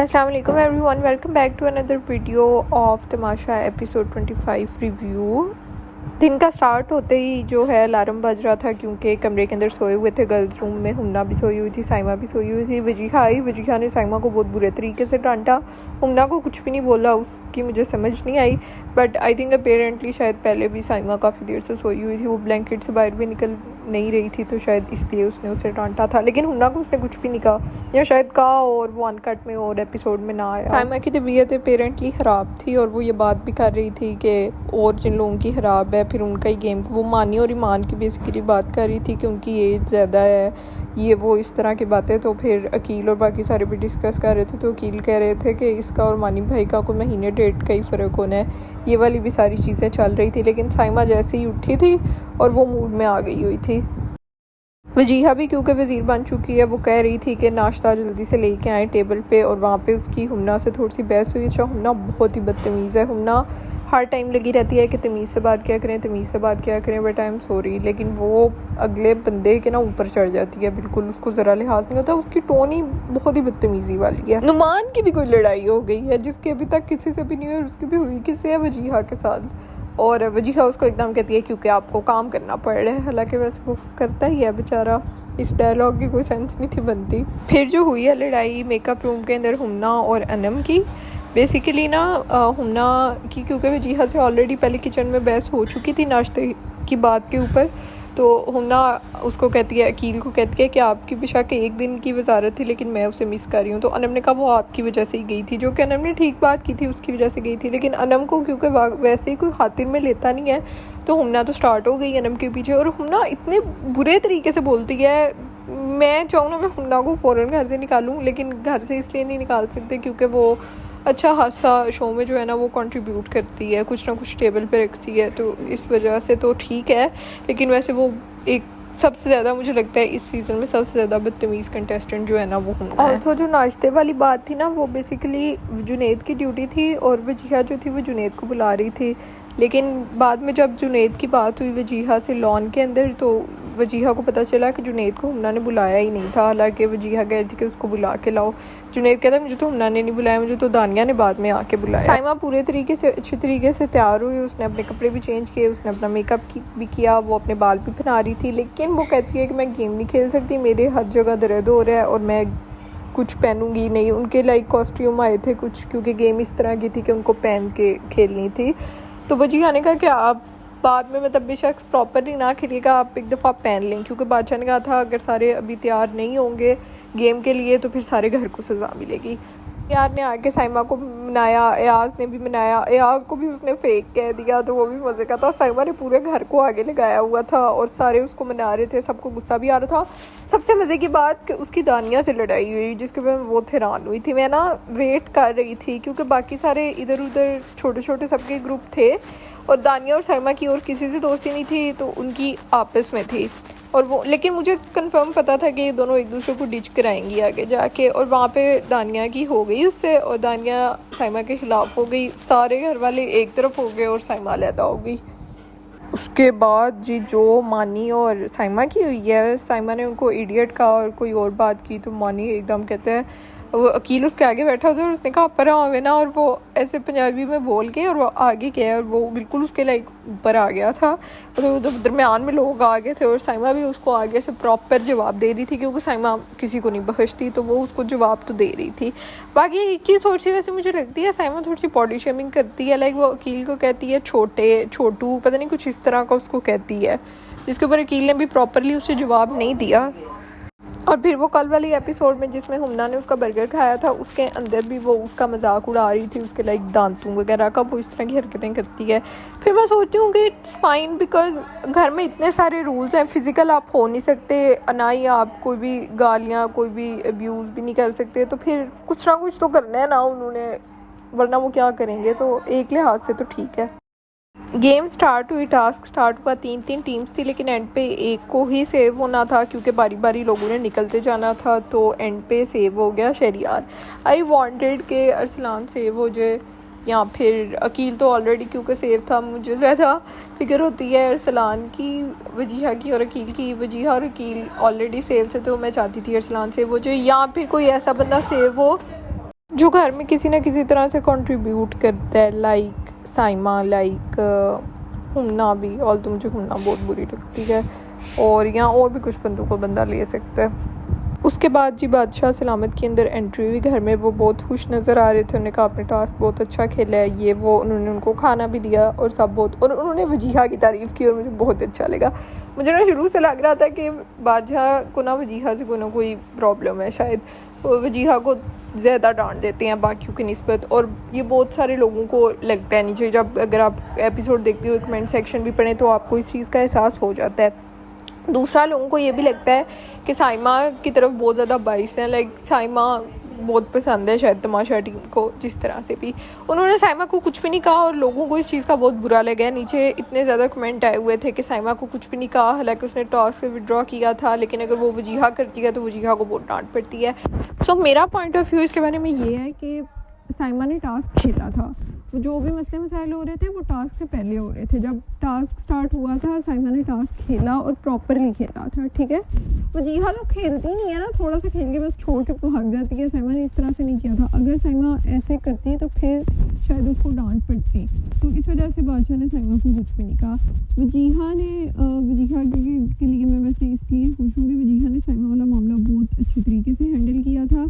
Assalamu alaikum everyone, welcome back to another video of Tamasha episode 25 review. दिन का start होते ही जो है अलार्म बज रहा था क्योंकि कमरे के अंदर सोए हुए थे गर्ल्स रूम में। हुन्ना भी सोई हुई थी, साइमा भी सोई हुई थी। वजीहा आई, वजीहा ने साइमा को बहुत बुरे तरीके से डांटा। हुन्ना को कुछ भी नहीं बोला, उसकी मुझे समझ नहीं आई, बट आई थिंक अपेरेंटली शायद पहले भी साइमा काफ़ी देर से सोई हुई थी, वो ब्लैंकेट से बाहर भी निकल नहीं रही थी, तो शायद इसलिए उसने उसे डांटा था। लेकिन हुन्ना को उसने कुछ भी नहीं कहा, या शायद कहा और वो अनकट में और एपिसोड में ना आया। साइमा की तबीयत अपेरेंटली ख़राब थी और वो ये बात भी कर रही थी कि और जिन लोगों की ख़राब है फिर उनका ही गेम, वो मानी और ईमान की बेसिकली बात कर रही थी कि उनकी एज ज़्यादा है, ये वो इस तरह की बातें। तो फिर अकील और बाकी सारे भी डिस्कस कर रहे थे, तो अकील कह रहे थे कि इसका और मानी भाई का कोई महीने डेट का ही फ़र्क होना है, ये वाली भी सारी चीज़ें चल रही थी। लेकिन साइमा जैसे ही उठी थी और वो मूड में आ गई हुई थी। वजीहा भी क्योंकि वज़ीर बन चुकी है, वो कह रही थी कि नाश्ता जल्दी से लेके आए टेबल पे, और वहाँ पे उसकी हुन्ना से थोड़ी सी बहस हुई। अच्छा, हुन्ना बहुत ही बदतमीज़ है। हुन्ना हर टाइम लगी रहती है कि तमीज़ से बात क्या करें, तमीज़ से बात क्या करें, बट आई एम सॉरी, लेकिन वो अगले बंदे के ना ऊपर चढ़ जाती है, बिल्कुल उसको ज़रा लिहाज नहीं होता। उसकी टोन ही बहुत ही बदतमीज़ी वाली है। नुमान की भी कोई लड़ाई हो गई है जिसकी अभी तक किसी से भी नहीं हुई, उसकी भी हुई किससे है, वजीहा के साथ। और वजीहा उसको एकदम कहती है क्योंकि आपको काम करना पड़ रहा है, हालांकि वैसे वो करता ही है बेचारा। इस डायलॉग की कोई सेंस नहीं थी बनती। फिर जो हुई है लड़ाई मेकअप रूम के अंदर हुन्ना और अनम की, बेसिकली ना हुन्ना की क्योंकि वजीहा से ऑलरेडी पहले किचन में बहस हो चुकी थी नाश्ते की बात के ऊपर, तो हुन्ना उसको कहती है, अकील को कहती है कि आपकी बेशक एक दिन की वजारत थी लेकिन मैं उसे मिस कर रही हूँ। तो अनम ने कहा वो आपकी वजह से ही गई थी, जो कि अनम ने ठीक बात की थी, उसकी वजह से गई थी। लेकिन अनम को क्योंकि वैसे ही कोई खातिर में लेता नहीं है, तो हुन्ना तो स्टार्ट हो गई अनम के पीछे, और हुन्ना इतने बुरे तरीके से बोलती है। मैं चाहूँ ना मैं हुन्ना को फ़ौरन घर से निकालूँ, लेकिन घर से इसलिए नहीं निकाल सकते क्योंकि वो अच्छा खासा शो में जो है ना वो कंट्रीब्यूट करती है, कुछ ना कुछ टेबल पे रखती है, तो इस वजह से तो ठीक है। लेकिन वैसे वो एक सबसे ज़्यादा मुझे लगता है इस सीज़न में सबसे ज़्यादा बदतमीज़ कंटेस्टेंट जो है ना वो हुन्ना है। ऑल्सो जो नाश्ते वाली बात थी ना, वो बेसिकली जुनैद की ड्यूटी थी और वजीहा जो थी वो जुनैद को बुला रही थी। लेकिन बाद में जब जुनैद की बात हुई वजीहा से लॉन के अंदर, तो वजीहा को पता चला कि जुनैद को हुन्ना ने बुलाया ही नहीं था। हालांकि वजीहा कह रही थी कि उसको बुला के लाओ। जुनैद कहता है मुझे तो हुन्ना ने नहीं बुलाया, मुझे तो दानिया ने बाद में आके बुलाया। साइमा पूरे तरीके से अच्छे तरीके से तैयार हुई, उसने अपने कपड़े भी चेंज किए, उसने अपना मेकअप भी किया, वो अपने बाल भी बना रही थी। लेकिन वो कहती है कि मैं गेम नहीं खेल सकती, मेरे हर जगह दर्द हो रहा है और मैं कुछ पहनूंगी नहीं। उनके लाइक कॉस्ट्यूम आए थे कुछ, क्योंकि गेम इस तरह की थी कि उनको पहन के खेलनी थी। तो वजीहा ने कहा कि आप बाद में मतलब बेशक प्रॉपरली ना खेलिएगा, आप एक दफ़ा पहन लें, क्योंकि बादशाह ने कहा था अगर सारे अभी तैयार नहीं होंगे गेम के लिए तो फिर सारे घर को सज़ा मिलेगी। यार ने आके साइमा को मनाया, एयाज ने भी मनाया, एयाज को भी उसने फेक कह दिया, तो वो भी मज़े का था। साइमा ने पूरे घर को आगे लगाया हुआ था और सारे उसको मना रहे थे, सबको गुस्सा भी आ रहा था। सबसे मज़े की बात कि उसकी दानिया से लड़ाई हुई, जिसके वजह में वो हैरान हुई थी। मैं ना वेट कर रही थी क्योंकि बाकी सारे इधर उधर छोटे छोटे सबके ग्रुप थे और दानिया और साइमा की और किसी से दोस्ती नहीं थी, तो उनकी आपस में थी। और वो लेकिन मुझे कंफर्म पता था कि ये दोनों एक दूसरे को डिच कराएंगी आगे जाके, और वहाँ पे दानिया की हो गई उससे, और दानिया साइमा के ख़िलाफ़ हो गई। सारे घर वाले एक तरफ हो गए और साइमा अलहदा हो गई। उसके बाद जी जो मानी और साइमा की हुई है, साइमा ने उनको इडियट कहा और कोई और बात की, तो मानी एकदम कहते हैं, वो अकील उसके आगे बैठा था और उसने कहा पर आवे ना, और वो ऐसे पंजाबी में बोल के और वो आगे गया और वो बिल्कुल उसके लाइक ऊपर आ गया था। तो दरमियान में लोग आ गए थे और साइमा भी उसको आगे से प्रॉपर जवाब दे रही थी, क्योंकि साइमा किसी को नहीं बख्शती, तो वो उसको जवाब तो दे रही थी। बाकी एक चीज़ थोड़ी सी वैसे मुझे लगती है, साइमा थोड़ी सी बॉडी शेमिंग करती है, लाइक वो अकील को कहती है छोटू, पता नहीं कुछ इस तरह का उसको कहती है, जिसके ऊपर अकील ने भी प्रॉपरली उसे जवाब नहीं दिया। और फिर वो कल वाली एपिसोड में जिसमें हुन्ना ने उसका बर्गर खाया था, उसके अंदर भी वो उसका मजाक उड़ा रही थी, उसके लाइक दांतों वगैरह का, वो इस तरह की हरकतें करती है। फिर मैं सोचती हूँ कि इट्स फाइन, बिकॉज घर में इतने सारे रूल्स हैं, फिज़िकल आप हो नहीं सकते, ना ही आप कोई भी गालियाँ कोई भी अब्यूज़ भी नहीं कर सकते, तो फिर कुछ ना कुछ तो करना है ना उन्होंने, वरना वो क्या करेंगे। तो एक लिहाज से तो ठीक है। गेम स्टार्ट हुई, टास्क स्टार्ट हुआ, 3 टीम्स थी, लेकिन एंड पे एक को ही सेव होना था क्योंकि बारी बारी लोगों ने निकलते जाना था, तो एंड पे सेव हो गया शहरियार। आई वांटेड के अरसलान सेव हो जाए या फिर अकील, तो ऑलरेडी क्योंकि सेव था। मुझे ज़्यादा फिक्र होती है अरसलान की, वजीहा की और अकील की। वजीहा और अकील ऑलरेडी सेव थे, तो मैं चाहती थी अरसलान सेव हो जाए या फिर कोई ऐसा बंदा सेव हो जो घर में किसी ना किसी तरह से कंट्रीब्यूट करता है, लाइक साइमा, लाइक हुन्ना भी, और तो मुझे हुन्ना बहुत बुरी लगती है, और यहाँ और भी कुछ बंदों को बंदा ले सकता है। उसके बाद जी बादशाह सलामत के अंदर एंट्री हुई घर में। वो बहुत खुश नज़र आ रहे थे। उन्होंने कहा आपने टास्क बहुत अच्छा खेला है, ये वो। उन्होंने उनको खाना भी दिया और सब बहुत, और उन्होंने वजीहा की तारीफ़ की और मुझे बहुत अच्छा लगा। मुझे ना शुरू से लग रहा था कि बादशाह को ना वजीहा से कोई प्रॉब्लम है शायद, वो वजीहा को ज़्यादा डांट देते हैं बाकियों की निस्बत, और ये बहुत सारे लोगों को लगता है नीचे। जब अगर आप एपिसोड देखते हो, कमेंट सेक्शन भी पढ़ें, तो आपको इस चीज़ का एहसास हो जाता है। दूसरा, लोगों को ये भी लगता है कि साइमा की तरफ बहुत ज़्यादा बाइस हैं, लाइक साइमा बहुत पसंद है शायद तमाशा टीम को। जिस तरह से भी उन्होंने साइमा को कुछ भी नहीं कहा और लोगों को इस चीज़ का बहुत बुरा लगा है। नीचे इतने ज़्यादा कमेंट आए हुए थे कि साइमा को कुछ भी नहीं कहा, हालांकि उसने टॉस से विड्रॉ किया था, लेकिन अगर वो वजीहा करती है तो वजीहा को बहुत डांट पड़ती है। सो मेरा पॉइंट ऑफ व्यू इसके बारे में ये है कि साइमा ने टास्क खेला था। जो भी मसले मसाइल हो रहे थे वो टास्क से पहले हो रहे थे। जब टास्क स्टार्ट हुआ था, साइमा ने टास्क खेला और प्रॉपरली खेला था, ठीक है। वजीहा तो खेलती नहीं है ना, थोड़ा सा खेल के बस छोड़ के भाग जाती है। साइमा ने इस तरह से नहीं किया था। अगर साइमा ऐसे करती तो फिर शायद उसको डांट पड़ती। तो इस वजह से बादशाह ने साइमा को कुछ भी नहीं कहा। वजीहा के लिए मैं वैसे इसलिए खुश हूँ कि वजीहा ने साइमा वाला मामला बहुत अच्छे तरीके से हैंडल किया था।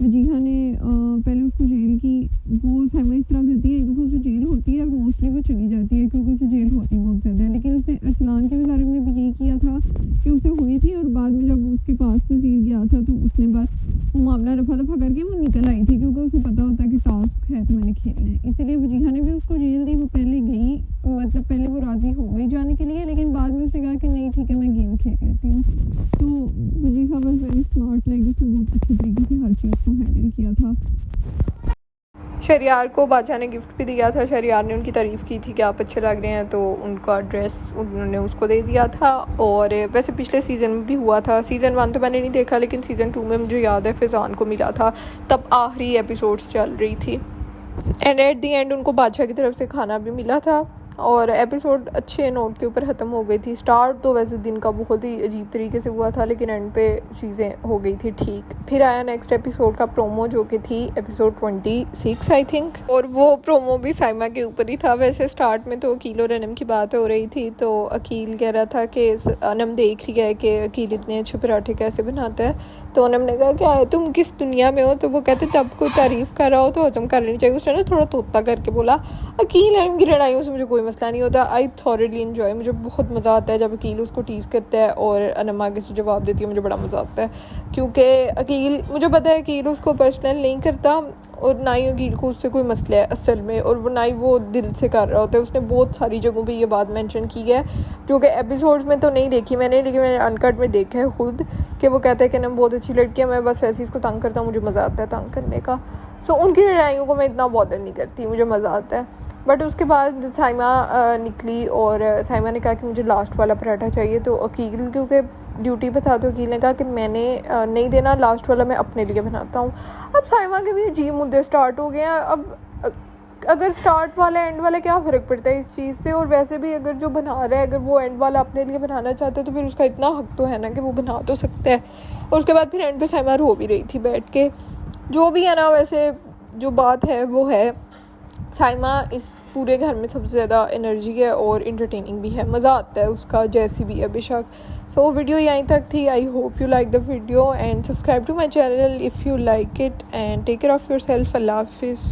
वजीहा ने पहले उसको जेल की, वो साइमा इस तरह करती है, उसे जेल होती है मोस्टली वो चली जाती है क्योंकि उसे जेल होती बहुत ज़्यादा है। लेकिन उसने अरसलान के बारे में भी यही किया था कि उसे हुई थी, और बाद में जब उसके पास नज़ीर गया था तो उसने बस वो मामला रफा दफा करके वो निकल आई थी, क्योंकि उसे पता होता है कि टास्क है तो मैंने खेलना है। इसीलिए वजीहा ने भी उसको जेल दी। वो पहले गई, मतलब पहले वो राज़ी हो गई जाने के लिए, लेकिन बाद में उसने कहा कि नहीं ठीक है मैं गेम खेल लेती हूँ। तो Wajiha was very smart, like उसने बहुत अच्छे तरीके से हर चीज़ को हैंडल किया था। शहरियार को बादशाह ने गिफ्ट भी दिया था। शहरियार ने उनकी तारीफ़ की थी कि आप अच्छे लग रहे हैं, तो उनका ड्रेस उन्होंने उसको दे दिया था। और वैसे पिछले सीज़न में भी हुआ था। सीज़न 1 तो मैंने नहीं देखा, लेकिन सीज़न 2 में मुझे याद है फ़ैज़ान को मिला था, तब आखिरी एपिसोड्स चल रही थी। एंड एट दी एंड उनको बादशाह की तरफ से खाना भी मिला था, और एपिसोड अच्छे नोट के ऊपर ख़त्म हो गई थी। स्टार्ट तो वैसे दिन का बहुत ही अजीब तरीके से हुआ था, लेकिन एंड पे चीज़ें हो गई थी ठीक। फिर आया नेक्स्ट एपिसोड का प्रोमो, जो कि थी एपिसोड 26 आई थिंक, और वो प्रोमो भी साइमा के ऊपर ही था। वैसे स्टार्ट में तो अकील और अनम की बात हो रही थी, तो अकील कह रहा था कि अनम देख रही है कि अकील इतने अच्छे पराठे कैसे बनाता है। तो अनम ने कहा क्या है तुम किस दुनिया में हो? तो वो कहते तब कोई तारीफ़ कर रहा हो तो हजम कर लेनी चाहिए। उसने ना थोड़ा तोता करके बोला। अकील अनम की लड़ाइयों से मुझे कोई मसला नहीं होता। आई थॉरली इन्जॉय, मुझे बहुत मज़ा आता है जब अकील उसको टीज़ करता है और अनम आगे से जवाब देती है। मुझे बड़ा मज़ा आता है, क्योंकि अकील, मुझे पता है अकील उसको पर्सनल नहीं करता, और ना ही अकील को उससे कोई मसला है असल में, और वो ना ही वो दिल से कर रहा होता है। उसने बहुत सारी जगहों पे ये बात मेंशन की है, जो कि एपिसोड्स में तो नहीं देखी मैंने, लेकिन मैंने अनकट में देखा है खुद, कि वो कहता है कि ना बहुत अच्छी लड़की है, मैं बस वैसे इसको तंग करता हूँ, मुझे मज़ा आता है तंग करने का। सो उनकी लड़ाइयों को मैं इतना बॉदर नहीं करती, मुझे मज़ा आता है। बट उसके बाद साइमा निकली और साइमा ने कहा कि मुझे लास्ट वाला पराठा चाहिए। तो अकील क्योंकि ड्यूटी पे था, तो अकील ने कहा कि मैंने नहीं देना, लास्ट वाला मैं अपने लिए बनाता हूँ। अब साइमा के भी अजीब मुद्दे स्टार्ट हो गए हैं। अब अगर स्टार्ट वाला एंड वाला क्या फ़र्क पड़ता है इस चीज़ से? और वैसे भी अगर जो बना रहा है, अगर वो एंड वाला अपने लिए बनाना चाहता है, तो फिर उसका इतना हक तो है ना कि वो बना तो सकता है। और उसके बाद फिर एंड पे साइमा रो भी रही थी बैठ के। जो भी है ना, वैसे जो बात है वो है, साइमा इस पूरे घर में सबसे ज़्यादा एनर्जी है और इंटरटेनिंग भी है, मज़ा आता है उसका जैसी भी है बेशक। सो वीडियो यहीं तक थी। I hope you like the video and subscribe to my channel if you like it, and take care of yourself. अल्लाह हाफिज़।